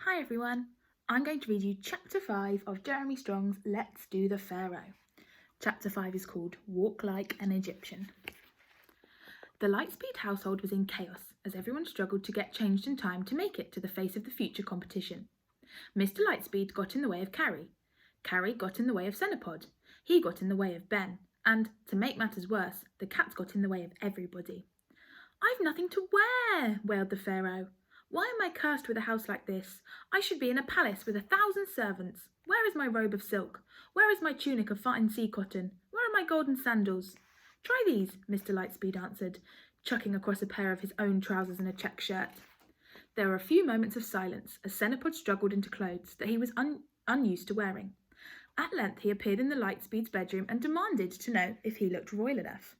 Hi everyone, I'm going to read you Chapter 5 of Jeremy Strong's Let's Do the Pharaoh. Chapter 5 is called Walk Like an Egyptian. The Lightspeed household was in chaos as everyone struggled to get changed in time to make it to the face of the future competition. Mr. Lightspeed got in the way of Carrie. Carrie got in the way of Cenopod. He got in the way of Ben. And, to make matters worse, the cats got in the way of everybody. "I've nothing to wear," wailed the Pharaoh. "Why am I cursed with a house like this? I should be in a palace with 1,000 servants. Where is my robe of silk? Where is my tunic of fine sea cotton? Where are my golden sandals?" "Try these," Mr. Lightspeed answered, chucking across a pair of his own trousers and a check shirt. There were a few moments of silence as Cenopod struggled into clothes that he was unused to wearing. At length he appeared in the Lightspeed's bedroom and demanded to know if he looked royal enough.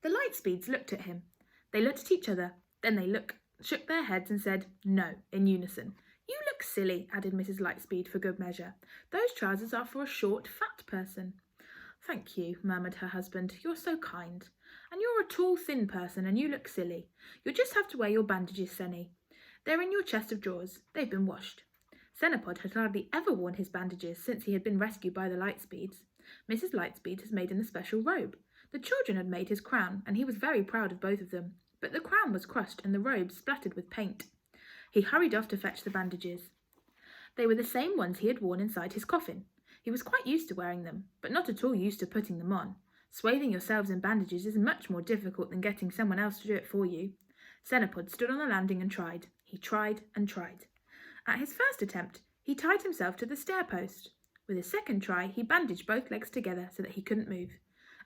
The Lightspeeds looked at him. They looked at each other, then they shook their heads and said "no" in unison. "You look silly," added Mrs. Lightspeed for good measure. "Those trousers are for a short, fat person." "Thank you," murmured her husband. "You're so kind. And you're a tall, thin person, and you look silly. You'll just have to wear your bandages, Senny. They're in your chest of drawers. They've been washed." Cenopod had hardly ever worn his bandages since he had been rescued by the Lightspeeds. Mrs. Lightspeed had made him a special robe. The children had made his crown, and he was very proud of both of them. But the crown was crushed and the robe splattered with paint. He hurried off to fetch the bandages. They were the same ones he had worn inside his coffin. He was quite used to wearing them, but not at all used to putting them on. Swathing yourselves in bandages is much more difficult than getting someone else to do it for you. Cenopod stood on the landing and tried. He tried and tried. At his first attempt, he tied himself to the stair post. With his second try, he bandaged both legs together so that he couldn't move.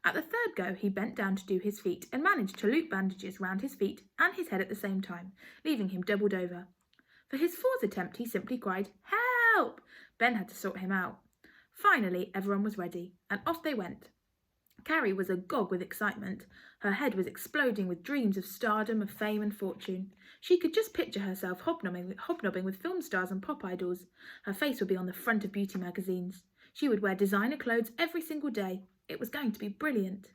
At the third go, he bent down to do his feet and managed to loop bandages round his feet and his head at the same time, leaving him doubled over. For his fourth attempt, he simply cried, "Help!" Ben had to sort him out. Finally, everyone was ready, and off they went. Carrie was agog with excitement. Her head was exploding with dreams of stardom, of fame and fortune. She could just picture herself hobnobbing with film stars and pop idols. Her face would be on the front of beauty magazines. She would wear designer clothes every single day. It was going to be brilliant.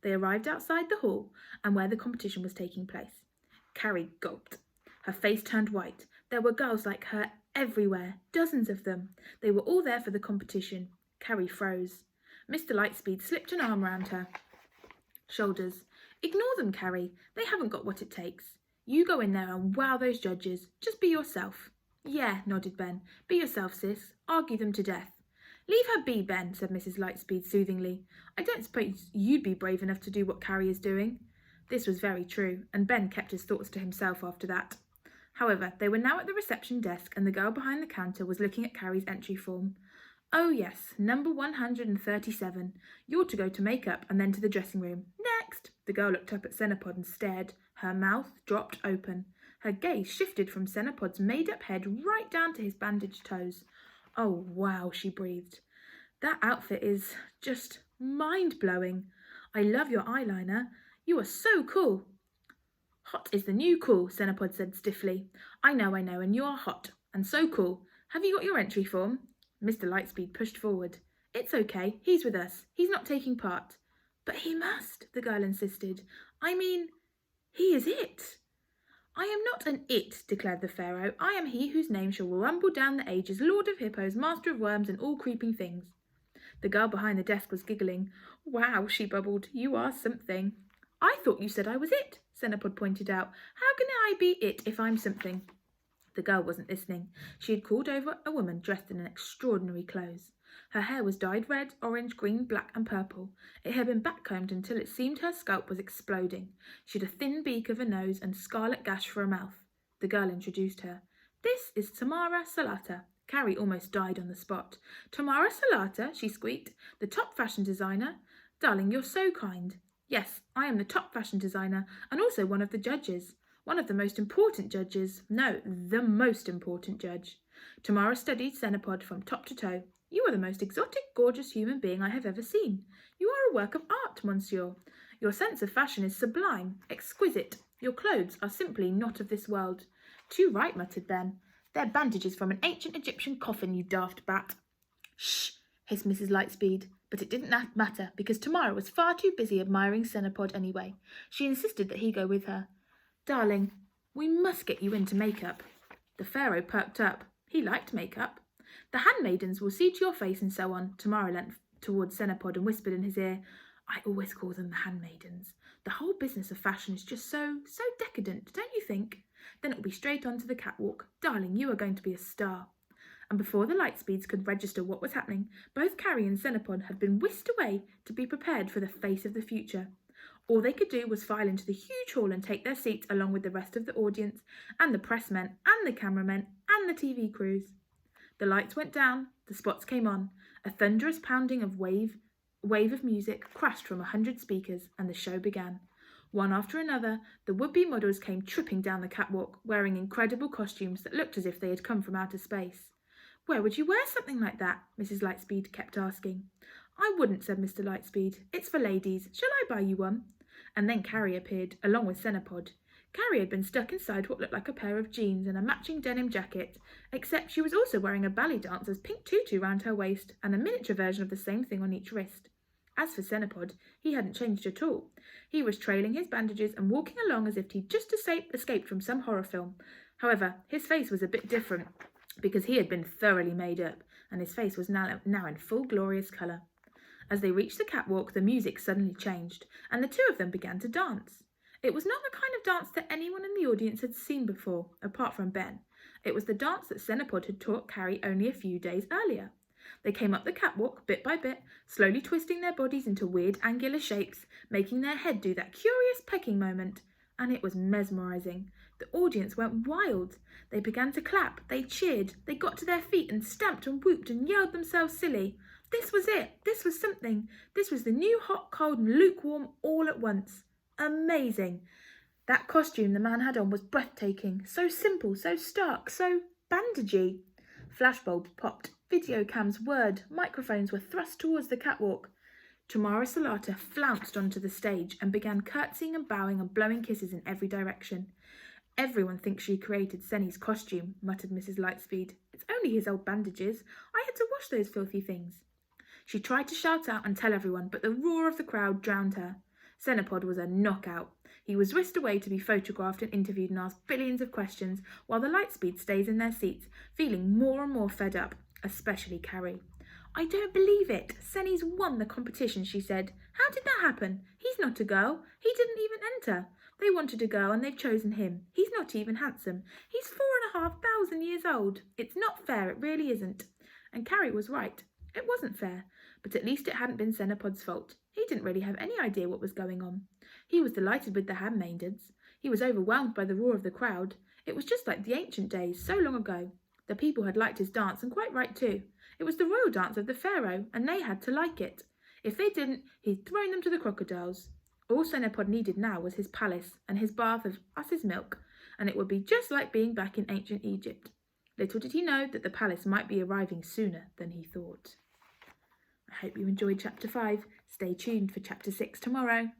They arrived outside the hall and where the competition was taking place. Carrie gulped. Her face turned white. There were girls like her everywhere, dozens of them. They were all there for the competition. Carrie froze. Mr. Lightspeed slipped an arm round her shoulders. "Ignore them, Carrie. They haven't got what it takes. You go in there and wow those judges. Just be yourself." "Yeah," nodded Ben. "Be yourself, sis. Argue them to death." "Leave her be, Ben," said Mrs. Lightspeed soothingly. "I don't suppose you'd be brave enough to do what Carrie is doing." This was very true, and Ben kept his thoughts to himself after that. However, they were now at the reception desk, and the girl behind the counter was looking at Carrie's entry form. "Oh yes, number 137. You're to go to makeup and then to the dressing room. Next!" The girl looked up at Cenopod and stared. Her mouth dropped open. Her gaze shifted from Cenopod's made-up head right down to his bandaged toes. "Oh wow," she breathed. "That outfit is just mind-blowing. I love your eyeliner. You are so cool." "Hot is the new cool," Cenopod said stiffly. I know, and you are hot, and so cool. Have you got your entry form?" Mr. Lightspeed pushed forward. "It's okay, he's with us. He's not taking part." "But he must," the girl insisted. "I mean, he is it." "I am not an it," declared the Pharaoh. "I am he whose name shall rumble down the ages, Lord of Hippos, Master of Worms, and all creeping things." The girl behind the desk was giggling. "Wow," she bubbled, "you are something." "I thought you said I was it," Cenopod pointed out. "How can I be it if I'm something?" The girl wasn't listening. She had called over a woman dressed in extraordinary clothes. Her hair was dyed red, orange, green, black and purple. It had been backcombed until it seemed her scalp was exploding. She had a thin beak of a nose and scarlet gash for a mouth. The girl introduced her. "This is Tamara Salata." Carrie almost died on the spot. "Tamara Salata," she squeaked. "The top fashion designer? Darling, you're so kind." "Yes, I am the top fashion designer and also one of the judges. One of the most important judges. No, the most important judge." Tamara studied Cenopod from top to toe. "You are the most exotic, gorgeous human being I have ever seen. You are a work of art, monsieur. Your sense of fashion is sublime, exquisite. Your clothes are simply not of this world." "Too right," muttered Ben. "They're bandages from an ancient Egyptian coffin, you daft bat." "Shh," hissed Mrs. Lightspeed. But it didn't matter, because Tamara was far too busy admiring Cenopod anyway. She insisted that he go with her. "Darling, we must get you into makeup." The Pharaoh perked up. He liked make-up. "The handmaidens will see to your face and so on." Tamara leant towards Xenopod and whispered in his ear, "I always call them the handmaidens. The whole business of fashion is just so decadent, don't you think? Then it'll be straight on to the catwalk. Darling, you are going to be a star." And before the Lightspeeds could register what was happening, both Carrie and Xenopod had been whisked away to be prepared for the face of the future. All they could do was file into the huge hall and take their seats along with the rest of the audience, and the pressmen, and the cameramen, and the TV crews. The lights went down, the spots came on, a thunderous pounding of wave of music crashed from 100 speakers, and the show began. One after another, the would-be models came tripping down the catwalk, wearing incredible costumes that looked as if they had come from outer space. "Where would you wear something like that?" Mrs. Lightspeed kept asking. "I wouldn't," said Mr. Lightspeed. "It's for ladies. Shall I buy you one?" And then Carrie appeared, along with Xenopod. Carrie had been stuck inside what looked like a pair of jeans and a matching denim jacket, except she was also wearing a ballet dancer's pink tutu round her waist and a miniature version of the same thing on each wrist. As for Xenopod, he hadn't changed at all. He was trailing his bandages and walking along as if he'd just escaped from some horror film. However, his face was a bit different, because he had been thoroughly made up, and his face was now in full glorious colour. As they reached the catwalk, the music suddenly changed, and the two of them began to dance. It was not the kind of dance that anyone in the audience had seen before, apart from Ben. It was the dance that Xenopod had taught Carrie only a few days earlier. They came up the catwalk, bit by bit, slowly twisting their bodies into weird angular shapes, making their head do that curious pecking moment, and it was mesmerising. The audience went wild. They began to clap, they cheered, they got to their feet and stamped and whooped and yelled themselves silly. This was it. This was something. This was the new hot, cold and lukewarm all at once. Amazing. That costume the man had on was breathtaking. So simple, so stark, so bandagey. Flashbulbs popped. Video cams whirred. Microphones were thrust towards the catwalk. Tamara Salata flounced onto the stage and began curtsying and bowing and blowing kisses in every direction. "Everyone thinks she created Senny's costume," muttered Mrs. Lightspeed. "It's only his old bandages. I had to wash those filthy things." She tried to shout out and tell everyone, but the roar of the crowd drowned her. Xenopod was a knockout. He was whisked away to be photographed and interviewed and asked billions of questions, while the Lightspeed stays in their seats, feeling more and more fed up, especially Carrie. "I don't believe it. Senny's won the competition," she said. "How did that happen? He's not a girl. He didn't even enter. They wanted a girl and they've chosen him. He's not even handsome. He's 4,500 years old. It's not fair, it really isn't." And Carrie was right. It wasn't fair, but at least it hadn't been Xenopod's fault. He didn't really have any idea what was going on. He was delighted with the handmaidens. He was overwhelmed by the roar of the crowd. It was just like the ancient days, so long ago. The people had liked his dance, and quite right too. It was the royal dance of the Pharaoh, and they had to like it. If they didn't, he'd thrown them to the crocodiles. All Xenopod needed now was his palace and his bath of us's milk, and it would be just like being back in ancient Egypt. Little did he know that the palace might be arriving sooner than he thought. I hope you enjoyed Chapter 5. Stay tuned for Chapter 6 tomorrow.